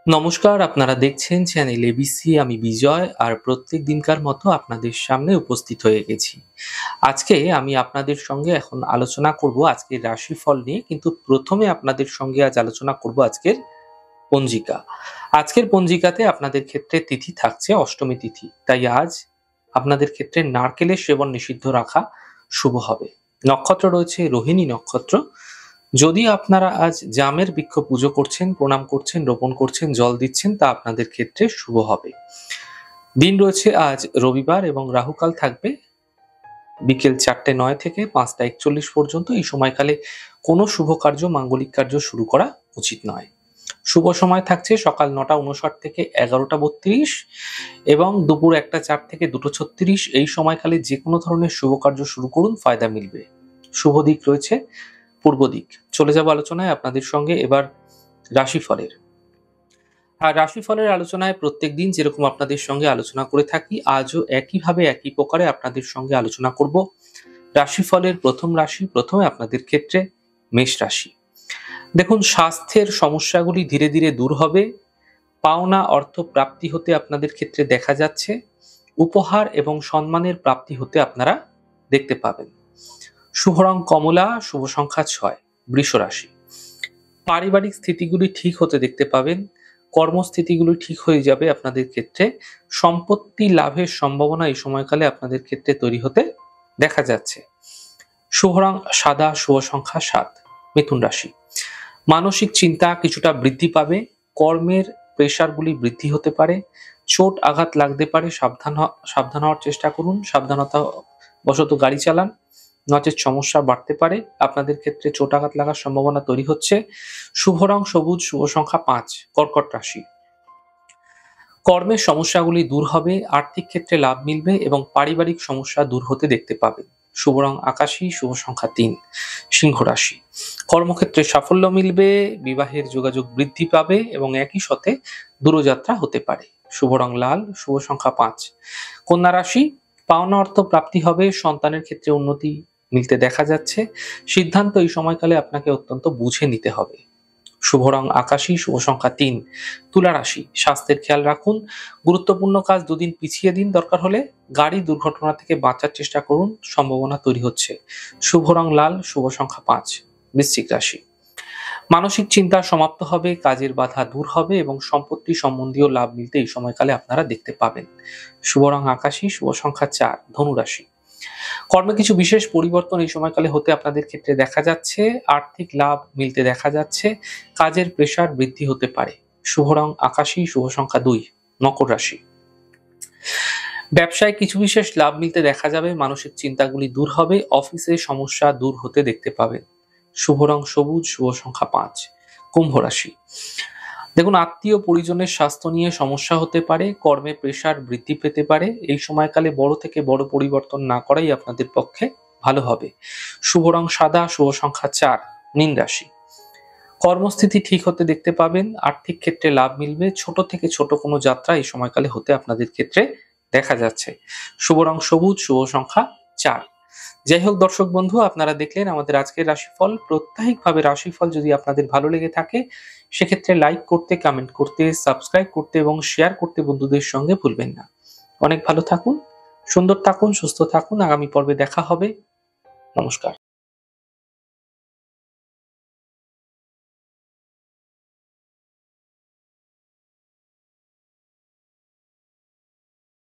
নমস্কার, আপনারা দেখছেন চ্যানেল এবিসি। আমি বিজয়, আর প্রত্যেক দিনকার মতো আপনাদের সামনে উপস্থিত হয়ে গেছি। আজকে আমি আপনাদের সঙ্গে এখন আলোচনা করব আজকের রাশিফল নিয়ে, কিন্তু প্রথমে আপনাদের সঙ্গে আজ আলোচনা করব আজকের পঞ্জিকা। আজকের পঞ্জিকাতে আপনাদের ক্ষেত্রে তিথি থাকছে অষ্টমী তিথি, তাই আজ আপনাদের ক্ষেত্রে নারকেলের সেবন নিষিদ্ধ রাখা শুভ হবে। নক্ষত্র রয়েছে রোহিণী নক্ষত্র। যদি আপনারা আজ জামের বৃক্ষ পুজো করছেন, প্রণাম করছেন, রোপণ করছেন, জল দিচ্ছেন, তা আপনাদের ক্ষেত্রে শুভ হবে। দিন রয়েছে আজ রবিবার এবং রাহুকাল থাকবে বিকেল 4:09 থেকে 5:41 পর্যন্ত। এই সময়কালে কোনো শুভ কার্য, মাঙ্গলিক কার্য শুরু করা উচিত নয়। শুভ সময় থাকছে সকাল 9:59 থেকে 11:32 এবং দুপুর 1:04 থেকে 2:36। এই সময়কালে যে কোনো ধরনের শুভ কার্য শুরু করুন, ফায়দা মিলবে। শুভ দিক রয়েছে পূর্ব দিক। চলে যাব আলোচনায় আপনাদের সঙ্গে এবার রাশিফলের। আর রাশিফলের আলোচনায় প্রত্যেকদিন যেরকম আপনাদের সঙ্গে আলোচনা করে থাকি, আজও একইভাবে একই প্রকারে আপনাদের সঙ্গে আলোচনা করব রাশিফলের প্রথম রাশি। প্রথমে আপনাদের ক্ষেত্রে মেষ রাশি। দেখুন, স্বাস্থ্যের সমস্যাগুলি ধীরে ধীরে দূর হবে। পাওনা অর্থ প্রাপ্তি হতে আপনাদের ক্ষেত্রে দেখা যাচ্ছে। উপহার এবং সম্মানের প্রাপ্তি হতে আপনারা দেখতে পাবেন। শুভ রং কমলা, শুভ সংখ্যা 6। বৃষ রাশি। পারিবারিক স্থিতিগুলি ঠিক হতে দেখতে পাবেন। কর্মস্থিতিগুলি ঠিক হয়ে যাবে আপনাদের ক্ষেত্রে। সম্পত্তি লাভের সম্ভাবনা এই সময়কালে আপনাদের ক্ষেত্রে তৈরি হতে দেখা যাচ্ছে। শুভ রং সাদা, শুভ সংখ্যা 7। মিথুন রাশি। মানসিক চিন্তা কিছুটা বৃদ্ধি পাবে। কর্মের প্রেশারগুলি বৃদ্ধি হতে পারে। চোট আঘাত লাগতে পারে, সাবধান হওয়ার চেষ্টা করুন। সাবধানতা বশত গাড়ি চালান, নচেত সমস্যা বাড়তে পারে। আপনাদের ক্ষেত্রে চোট আঘাত লাগার সম্ভাবনা তৈরি হচ্ছে। শুভ রং সবুজ, শুভ সংখ্যা 5। কর্কট রাশি। কর্মের সমস্যাগুলি দূর হবে, আর্থিক ক্ষেত্রে লাভ মিলবে এবং পারিবারিক সমস্যা দূর হতে দেখতে পাবেন। শুভ রং আকাশী, শুভ সংখ্যা 3। সিংহ রাশি। কর্মক্ষেত্রে সাফল্য মিলবে, বিবাহের যোগাযোগ বৃদ্ধি পাবে এবং একই সাথে দূরযাত্রা হতে পারে। শুভ রং লাল, শুভ সংখ্যা 5। কন্যা রাশি। পাওনা অর্থ প্রাপ্তি হবে, সন্তানের ক্ষেত্রে উন্নতি মিলতে দেখা যাচ্ছে। সিদ্ধান্ত এই সময়কালে আপনাকে অত্যন্ত বুঝে নিতে হবে। শুভ রং আকাশী, শুভ সংখ্যা 3। তুলা রাশি। স্বাস্থ্যের খেয়াল রাখুন। গুরুত্বপূর্ণ কাজ দুদিন পিছিয়ে দিন, দরকার হলে গাড়ি দুর্ঘটনা থেকে বাঁচার চেষ্টা করুন, সম্ভাবনা তৈরি হচ্ছে। শুভ রং লাল, শুভ সংখ্যা 5। বৃশ্চিক রাশি। মানসিক চিন্তা সমাপ্ত হবে, কাজের বাধা দূর হবে এবং সম্পত্তি সম্বন্ধীয় লাভ মিলতে এই সময়কালে আপনারা দেখতে পাবেন। শুভ রং আকাশী, শুভ সংখ্যা 4। ধনু রাশি। কর্মে কিছু বিশেষ পরিবর্তন এই সময়কালে হতে আপনাদের ক্ষেত্রে দেখা যাচ্ছে। আর্থিক লাভ মিলতে দেখা যাচ্ছে। কাজের প্রেশার বৃদ্ধি হতে পারে। শুভ রং আকাশী, শুভ সংখ্যা 2। মকর রাশি। ব্যবসায় কিছু বিশেষ লাভ মিলতে দেখা যাবে। মানসিক চিন্তাগুলি দূর হবে। অফিসে সমস্যা দূর হতে দেখতে পাবেন। শুভ রং সবুজ, শুভ সংখ্যা 5। কুম্ভ রাশি। দেখুন, আত্মীয় পরিজনের স্বাস্থ্য নিয়ে সমস্যা হতে পারে। কর্মে প্রেশার বৃদ্ধি পেতে পারে। এই সময়কালে বড় থেকে বড় পরিবর্তন না করাই আপনাদের পক্ষে ভালো হবে। শুভ রং সাদা, শুভ সংখ্যা 4। মীন রাশি। কর্মস্থিতি ঠিক হতে দেখতে পাবেন। আর্থিক ক্ষেত্রে লাভ মিলবে। ছোট থেকে ছোট কোনো যাত্রা এই সময়কালে হতে আপনাদের ক্ষেত্রে দেখা যাচ্ছে। শুভ রং সবুজ, শুভ সংখ্যা 4। যাই হোক দর্শক বন্ধু, আপনারা দেখলেন আমাদের আজকের রাশিফল। প্রত্যাহিকভাবে রাশিফল যদি আপনাদের ভালো লেগে থাকে, সেক্ষেত্রে লাইক করতে, কমেন্ট করতে, সাবস্ক্রাইব করতে এবং শেয়ার করতে বন্ধুদের সঙ্গে ভুলবেন না। অনেক ভালো থাকুন, সুন্দর থাকুন, সুস্থ থাকুন। আগামী পর্বে দেখা হবে। নমস্কার।